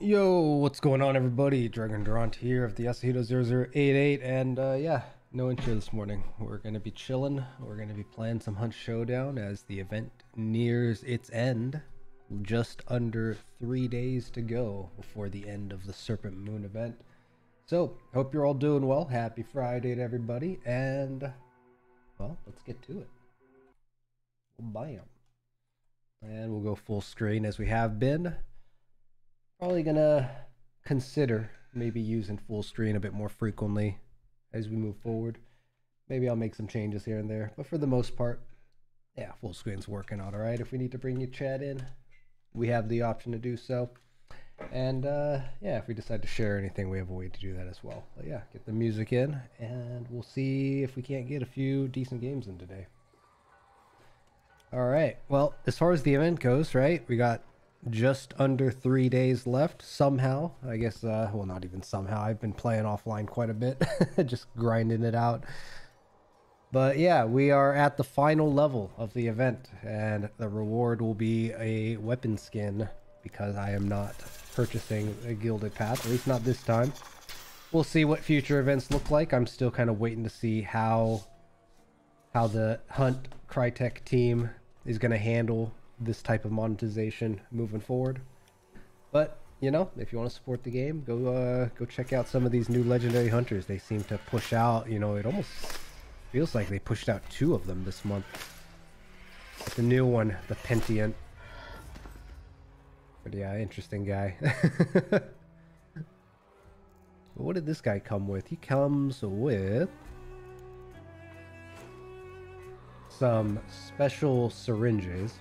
Yo, what's going on, everybody? Dregn Durant here of the Yasuhiro88ch, and yeah, no intro this morning. We're gonna be chilling. We're gonna be playing some Hunt Showdown as the event nears its end. Just under 3 days to go before the end of the Serpent Moon event. So, hope you're all doing well. Happy Friday to everybody, and well, let's get to it. Bam. And we'll go full screen as we have been. Probably gonna consider maybe using full screen a bit more frequently as we move forward. Maybe I'll make some changes here and there, but for the most part, yeah, full screen's working out all right. If we need to bring your chat in, we have the option to do so. And yeah, if we decide to share anything, we have a way to do that as well. But yeah, get the music in, and we'll see if we can't get a few decent games in today. All right, well, as far as the event goes, right, we got just under 3 days left somehow. I guess, well, not even somehow. I've been playing offline quite a bit, just grinding it out. But yeah, we are at the final level of the event, and the reward will be a weapon skin because I am not purchasing a gilded path, at least not this time. We'll see what future events look like. I'm still kind of waiting to see how the Hunt Crytek team is going to handle this type of monetization moving forward. But you know, if you want to support the game, go check out some of these new legendary hunters. They seem to push out, you know, it almost feels like they pushed out 2 of them this month. But the new one, the Pentient. But yeah, interesting guy. What did this guy come with? He comes with some special syringes.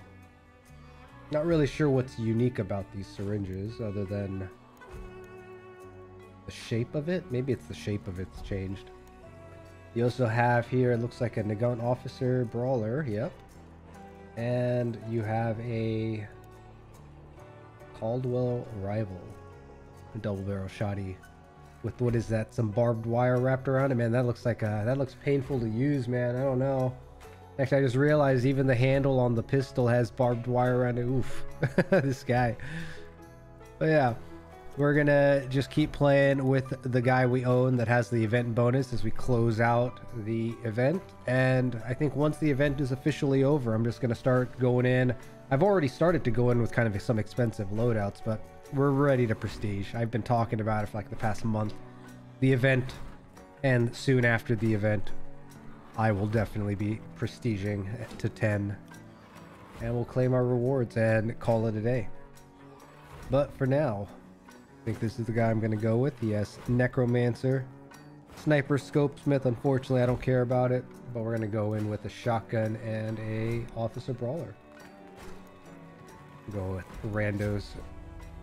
Not really sure what's unique about these syringes other than the shape of it. Maybe it's the shape of it's changed. You also have here, it looks like a Nagant Officer Brawler, yep. And you have a Caldwell Rival, a double barrel shotty with, what is that, some barbed wire wrapped around it. Man, that looks like that looks painful to use, man. I don't know. Actually, I just realized even the handle on the pistol has barbed wire around it. Oof. This guy. But yeah, we're gonna just keep playing with the guy we own that has the event bonus as we close out the event. And I think once the event is officially over, I'm just gonna start going in. I've already started to go in with kind of some expensive loadouts, but we're ready to prestige. I've been talking about it for like the past month. The event, and soon after the event, I will definitely be prestiging to 10, and we'll claim our rewards and call it a day. But for now, I think this is the guy I'm going to go with. He has Necromancer, Sniper, Scope Smith. Unfortunately, I don't care about it, but we're going to go in with a shotgun and a Officer Brawler. Go with randos,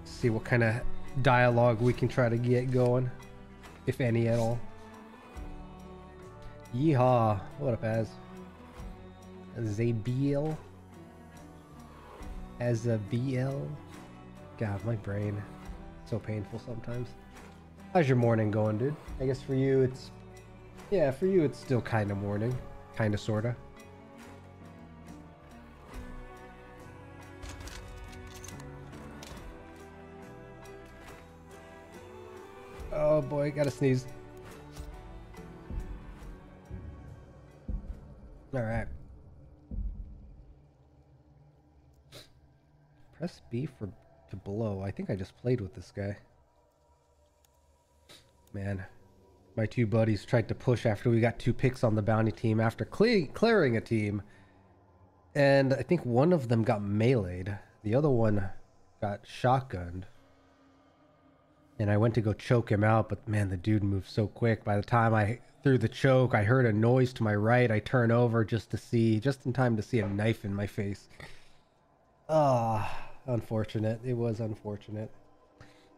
see what kind of dialogue we can try to get going, if any at all. Yeehaw! What up, Az? Zabiel? As a BL? God, my brain. So painful sometimes. How's your morning going, dude? I guess for you it's... yeah, for you it's still kind of morning. Kind of, sorta. Oh boy, gotta sneeze. Alright. Press B for to blow. I think I just played with this guy. Man. My 2 buddies tried to push after we got 2 picks on the bounty team after clearing a team. And I think one of them got meleeed. The other one got shotgunned. And I went to go choke him out, but man, the dude moved so quick. By the time I threw the choke, I heard a noise to my right. I turn over just in time to see a knife in my face. Ah, unfortunate. It was unfortunate.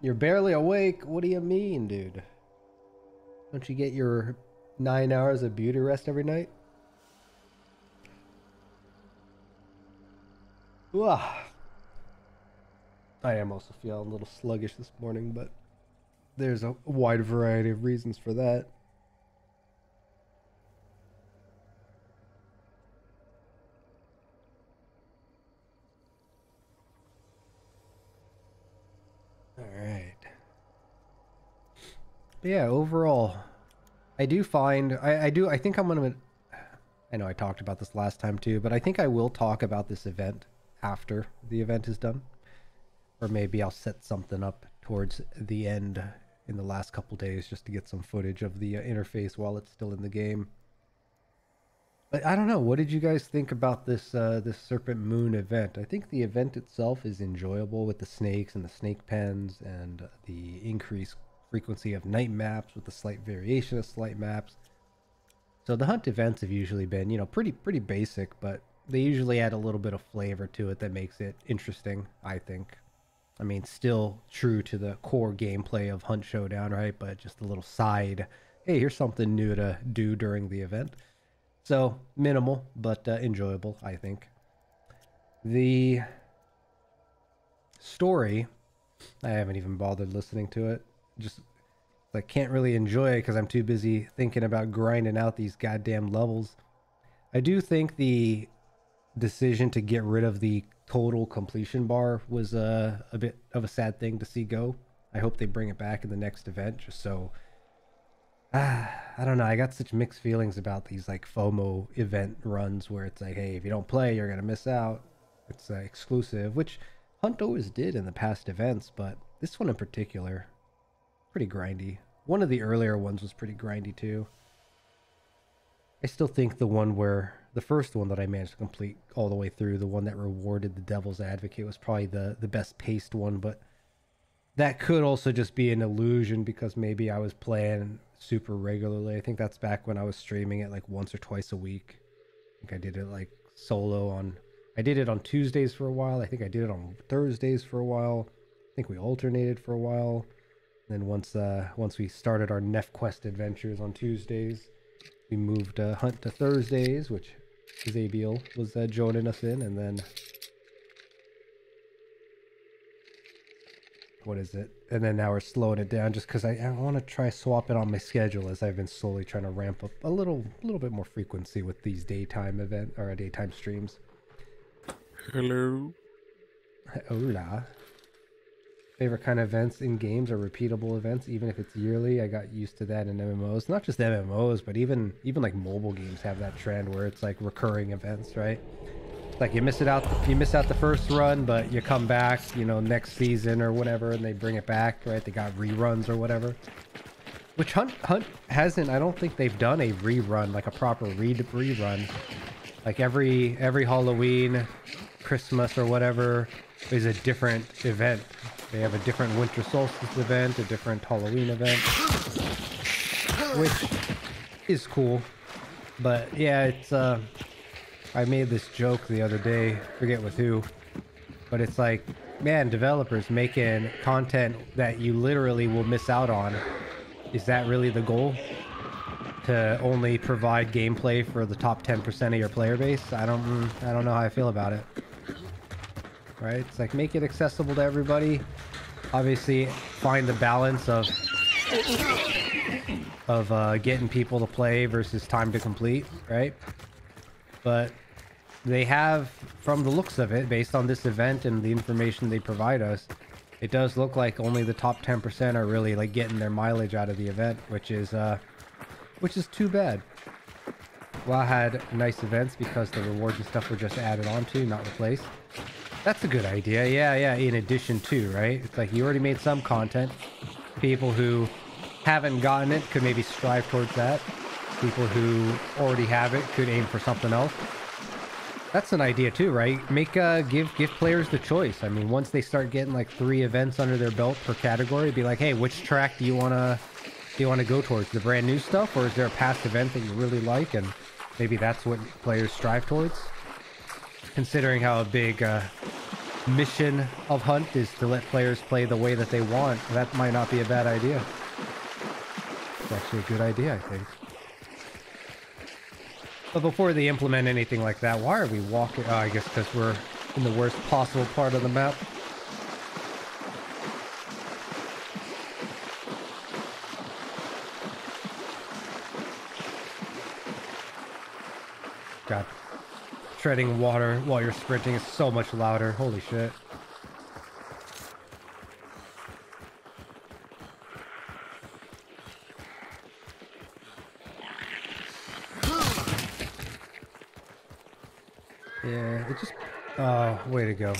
You're barely awake? What do you mean, dude? Don't you get your 9 hours of beauty rest every night? Ah. I am also feeling a little sluggish this morning, but there's a wide variety of reasons for that. All right. But yeah, overall, I do find I think I'm gonna. I know I talked about this last time too, but I think I will talk about this event after the event is done, or maybe I'll set something up towards the end in the last couple days just to get some footage of the interface while it's still in the game. But I don't know. What did you guys think about this Serpent Moon event? I think the event itself is enjoyable with the snakes and the snake pens and the increased frequency of night maps with the slight variation of slight maps. So the hunt events have usually been, you know, pretty basic, but they usually add a little bit of flavor to it that makes it interesting, I think. I mean, still true to the core gameplay of Hunt Showdown, right? But just a little side, hey, here's something new to do during the event. So minimal, but enjoyable, I think. The story, I haven't even bothered listening to it. Just like can't really enjoy it because I'm too busy thinking about grinding out these goddamn levels. I do think the decision to get rid of the total completion bar was a bit of a sad thing to see go. I hope they bring it back in the next event, just so I don't know. I got such mixed feelings about these like FOMO event runs where it's like, hey, if you don't play, you're gonna miss out. It's exclusive, which Hunt always did in the past events, but this one in particular, pretty grindy. One of the earlier ones was pretty grindy too. I still think the first one that I managed to complete all the way through, the one that rewarded the Devil's Advocate, was probably the best paced one, but that could also just be an illusion because maybe I was playing super regularly. I think that's back when I was streaming it like once or twice a week. I think I did it like solo I did it on Tuesdays for a while. I think I did it on Thursdays for a while. I think we alternated for a while. And then once we started our NefQuest adventures on Tuesdays, we moved Hunt to Thursdays, which Zabiel was joining us in, and then what is it? And then now we're slowing it down just because I want to try swap it on my schedule as I've been slowly trying to ramp up a little bit more frequency with these daytime daytime streams. Hello. Hola. Favorite kind of events in games are repeatable events, even if it's yearly. I got used to that in MMOs. Not just MMOs, but even like mobile games have that trend where it's like recurring events, right? Like you miss out the first run, but you come back, you know, next season or whatever, and they bring it back, right? They got reruns or whatever. Which Hunt hasn't. I don't think they've done a rerun, like a proper rerun. Like every Halloween, Christmas or whatever is a different event. They have a different winter solstice event, a different Halloween event, which is cool. But yeah, it's I made this joke the other day, forget with who, but it's like, man, developers making content that you literally will miss out on. Is that really the goal? To only provide gameplay for the top 10% of your player base? I don't know how I feel about it. Right? It's like, make it accessible to everybody. Obviously, find the balance of getting people to play versus time to complete, right? But they have, from the looks of it, based on this event and the information they provide us, it does look like only the top 10% are really like getting their mileage out of the event, which is too bad. WoW had nice events because the rewards and stuff were just added onto, not replaced. That's a good idea. Yeah, in addition to, right? It's like you already made some content. People who haven't gotten it could maybe strive towards that. People who already have it could aim for something else. That's an idea too, right? Give players the choice. I mean, once they start getting like 3 events under their belt per category, be like, hey, which track do you wanna go towards? The brand new stuff, or is there a past event that you really like, and maybe that's what players strive towards? Considering how a big mission of Hunt is to let players play the way that they want, that might not be a bad idea. It's actually a good idea, I think. But before they implement anything like that, why are we walking? Oh, I guess because we're in the worst possible part of the map. God. Treading water while you're sprinting is so much louder. Holy shit. Yeah, it just... Oh, way to go.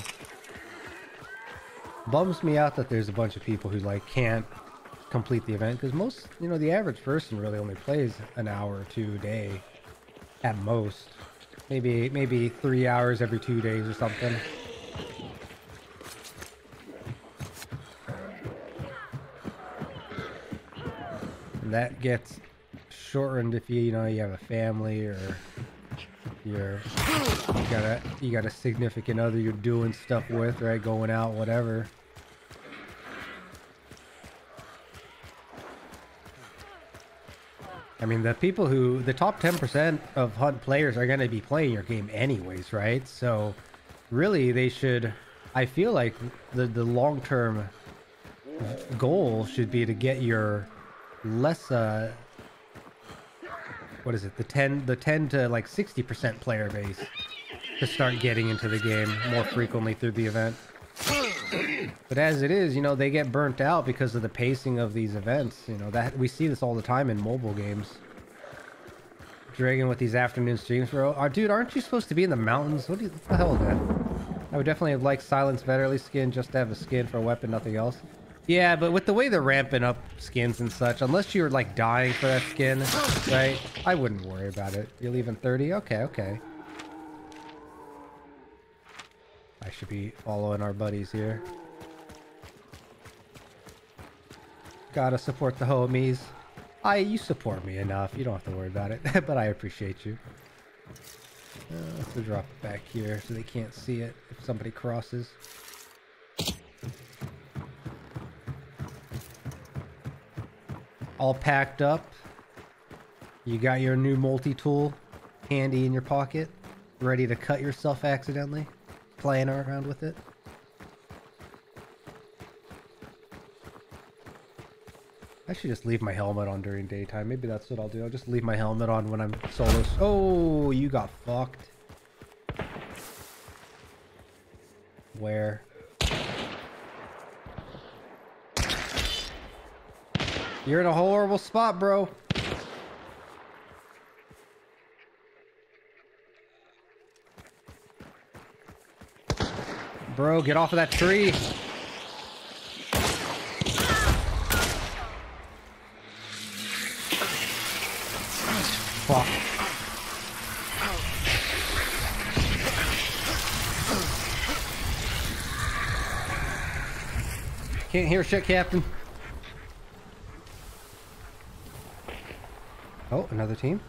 Bums me out that there's a bunch of people who, like, can't complete the event. Because most, you know, the average person really only plays an hour or two a day. At most. Maybe 3 hours every 2 days or something. And that gets shortened if you know you have a family or you got a significant other you're doing stuff with, right? Going out, whatever. I mean, the top 10% of Hunt players are going to be playing your game anyways, right? So really they should, I feel like the long-term goal should be to get your less what is it, the 10 to like 60% player base to start getting into the game more frequently through the event. But as it is, you know, they get burnt out because of the pacing of these events. You know, that we see this all the time in mobile games. Dragon with these afternoon streams, bro. Dude, aren't you supposed to be in the mountains? What the hell is that? I would definitely have liked Silence Vetterly skin just to have a skin for a weapon, nothing else. Yeah, but with the way they're ramping up skins and such, unless you're like dying for that skin, right? I wouldn't worry about it. You're leaving 30? Okay, okay. I should be following our buddies here. Gotta support the homies. You support me enough. You don't have to worry about it, but I appreciate you. Let's drop it back here so they can't see it if somebody crosses. All packed up. You got your new multi-tool handy in your pocket, ready to cut yourself accidentally, playing around with it. I should just leave my helmet on during daytime. Maybe that's what I'll do. I'll just leave my helmet on when I'm solo. Oh, you got fucked. Where? You're in a horrible spot, bro. Bro, get off of that tree. Fuck. Can't hear shit, Captain. Oh, another team.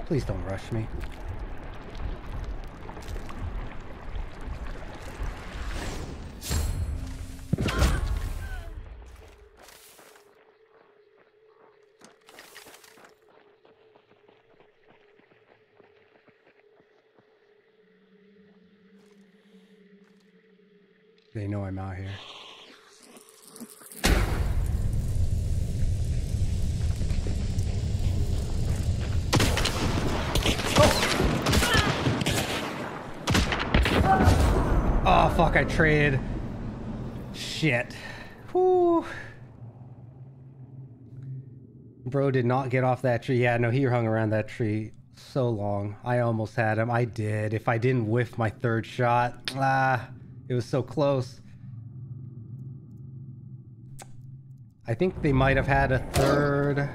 Please don't rush me. They know I'm out here. Oh, fuck, I traded. Shit. Whew. Bro did not get off that tree. Yeah, no, he hung around that tree so long. I almost had him. I did. If I didn't whiff my third shot. It was so close. I think they might have had a third.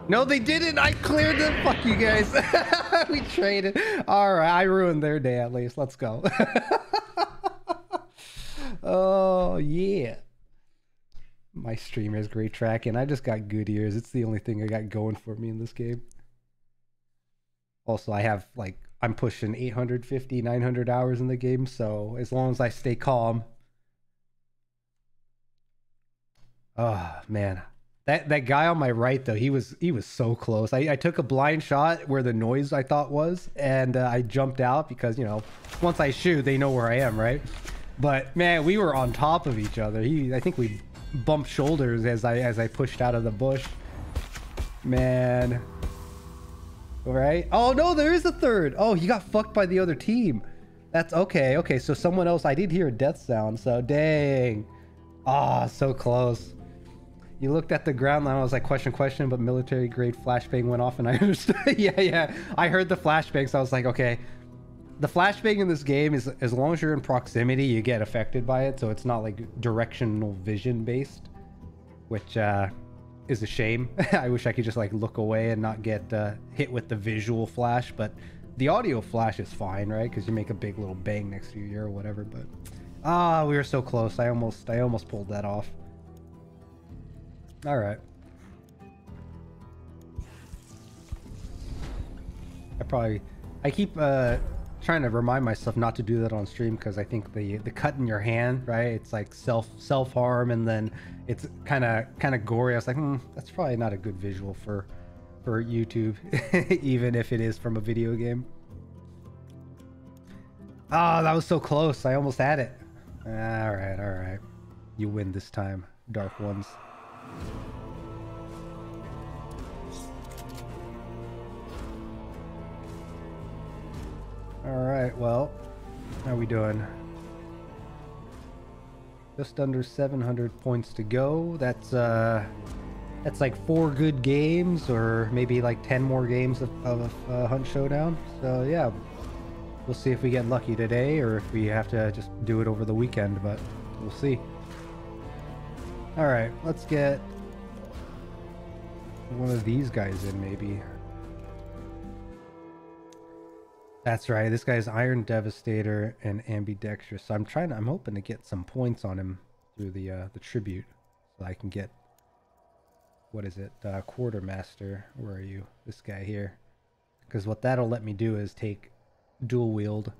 No, they didn't. I cleared them. Fuck you guys. We traded. All right, I ruined their day at least. Let's go. Oh yeah. My stream has great tracking. I just got good ears. It's the only thing I got going for me in this game. Also, I have like I'm pushing 850, 900 hours in the game, so as long as I stay calm. Oh man. That guy on my right though, he was so close. I took a blind shot where the noise I thought was, and I jumped out because, you know, once I shoot, they know where I am, right? But man, we were on top of each other. I think we bumped shoulders as I pushed out of the bush. Man. All right. Oh no, there is a third. Oh, he got fucked by the other team. That's okay. Okay, so someone else. I did hear a death sound. So dang. Ah, so close. You looked at the ground line. I was like, question, but military grade flashbang went off, and I understood. yeah. I heard the flashbang, so I was like, okay. The flashbang in this game is, as long as you're in proximity, you get affected by it. So it's not like directional vision based, which is a shame. I wish I could just like look away and not get hit with the visual flash, but the audio flash is fine, right? Because you make a big little bang next to your ear or whatever. But we were so close. I almost pulled that off. All right. I keep trying to remind myself not to do that on stream, because I think the cut in your hand, right? It's like self harm, and then it's kind of gory. I was like, that's probably not a good visual for YouTube, even if it is from a video game. Oh, that was so close. I almost had it. All right. You win this time, Dark Ones. All right, well, how are we doing? Just under 700 points to go. That's like 4 good games, or maybe like 10 more games of Hunt Showdown. So yeah, we'll see if we get lucky today, or if we have to just do it over the weekend, but we'll see. All right, let's get one of these guys in, maybe. That's right. This guy's Iron Devastator and Ambidextrous. So I'm hoping to get some points on him through the tribute, so I can get, what is it? Quartermaster. Where are you? This guy here. Because what that'll let me do is take dual wield.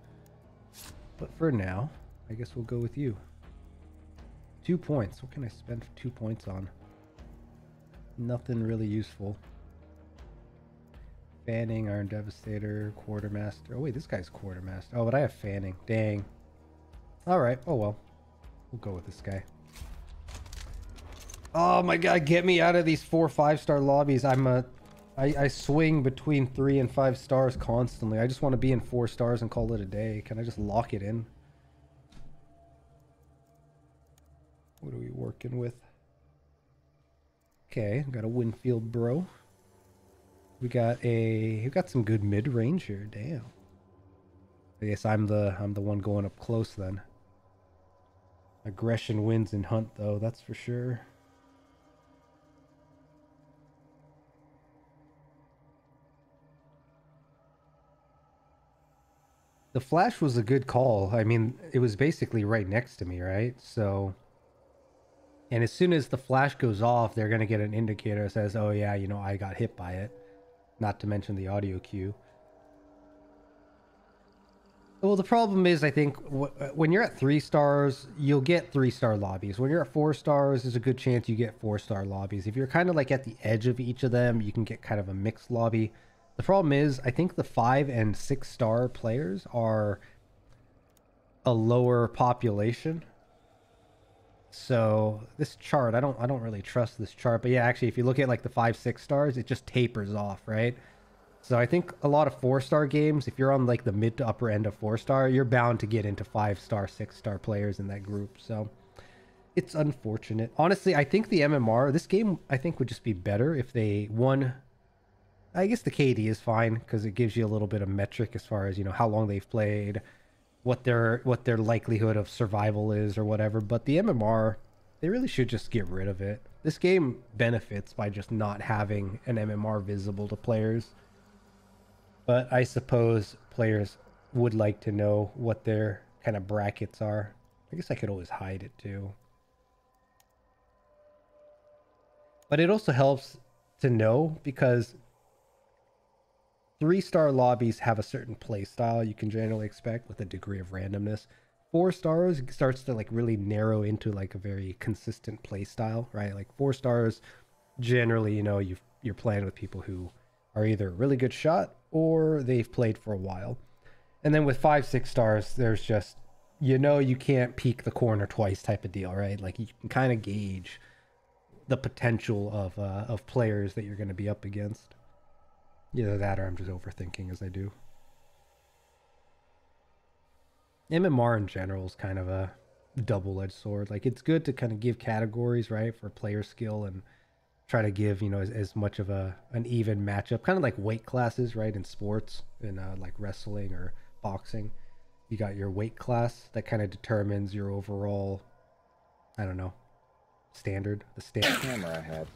But for now, I guess we'll go with you. 2 points. What can I spend 2 points on? Nothing really useful. Fanning, Iron Devastator, Quartermaster. Oh wait, this guy's Quartermaster. Oh, but I have Fanning. Dang. Alright, oh well. We'll go with this guy. Oh my god, get me out of these 4 5-star lobbies. I swing between 3 and 5 stars constantly. I just want to be in 4 stars and call it a day. Can I just lock it in? What are we working with? Okay, got a Winfield bro. We got some good mid-range here. Damn. I guess I'm the one going up close then. Aggression wins in Hunt though, that's for sure. The flash was a good call. I mean, it was basically right next to me, right? So, and as soon as the flash goes off, they're going to get an indicator that says, oh yeah, you know, I got hit by it. Not to mention the audio cue. Well, the problem is, I think, when you're at 3 stars, you'll get 3-star lobbies. When you're at 4 stars, there's a good chance you get 4-star lobbies. If you're kind of like at the edge of each of them, you can get kind of a mixed lobby. The problem is, I think the 5 and 6-star players are a lower population. So this chart, I don't really trust this chart, but yeah, actually, if you look at like the 5, 6 stars, it just tapers off, right? So I think a lot of 4-star games, if you're on like the mid to upper end of 4-star, you're bound to get into 5-star, 6-star players in that group. So it's unfortunate. Honestly, I think the MMR, this game, I think would just be better if they won. I guess the KD is fine because it gives you a little bit of metric as far as, you know, how long they've played, what their likelihood of survival is or whatever. But the MMR, they really should just get rid of it. This game benefits by just not having an MMR visible to players. But I suppose players would like to know what their kind of brackets are. I guess I could always hide it too. But it also helps to know because 3-star lobbies have a certain play style you can generally expect with a degree of randomness. 4 stars starts to like really narrow into like a very consistent play style, right? Like 4 stars, generally, you know, you're playing with people who are either a really good shot or they've played for a while. And then with 5, 6 stars, there's just, you know you can't peek the corner twice type of deal, right? Like you can kind of gauge the potential of players that you're going to be up against. Either that or I'm just overthinking as I do. MMR in general is kind of a double-edged sword. Like it's good to kind of give categories, right, for player skill and try to give, you know, as much of an even matchup, kind of like weight classes, right, in sports, in like wrestling or boxing. You got your weight class that kind of determines your overall, I don't know, standard, the standard. Camera I had.